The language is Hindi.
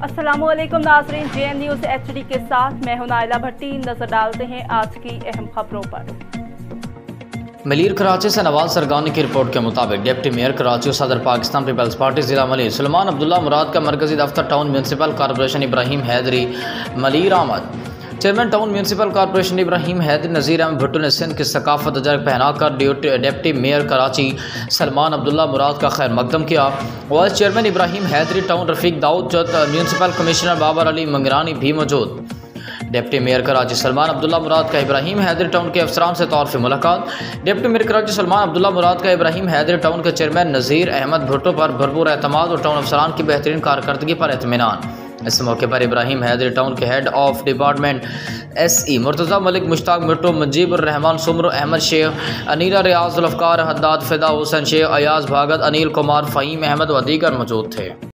अस्सलामुअलैकुम नाज़रीन, JN न्यूज़ HD के साथ मैं हूं नाइला भट्टी। नजर डालते हैं आज की अहम खबरों पर। मलिर कराची से नवाज सरगानी की रिपोर्ट के मुताबिक डिप्टी मेयर कराची और सदर पाकिस्तान पीपल्स पार्टी जिला मलिर सुलेमान अब्दुल्ला मुराद का मरकजी दफ्तर town municipal corporation Ibrahim Hyderi Malir आमद। Chairman town municipal corporation Ibrahim Hyderi Nazir Ahmed Bhutto ने सिंध की सकाफत अजर पहनाकर डिप्टी मेयर कराची सलमान अब्दुल्ला मुराद का खैर मकदम किया। Vice chairman Ibrahim Hyderi town Rafiq Daud Jat municipal commissioner Babar Ali Mangrani भी मौजूद। डिप्टी मेयर कराची सलमान अब्दुल्ला मुराद का इब्राहिम हैदरी टाउन के अफसरान से तौर पर मुलाकात। डिप्टी मेयर कराची सलमान अब्दुल्ला मुराद का इब्राहिम हैदरी टाउन के चेयरमैन नज़ीर अहमद भुट्टो पर भरपूर एतमाद और टाउन अफसरान की बेहतरीन कारकर्दगी पर इत्मीनान। इस मौके पर इब्राहिम हैदरी टाउन के head of department SE Murtaza Malik, Mushtaq Bhutto, Mujibur Rahman, Sumar Ahmed Shaikh, Aneela Riaz, Zulfiqar, Haddad, Fida Hussain Shaikh, Ayaz Bhagat, Anil Kumar, Faheem Ahmad व दीगर मौजूद थे।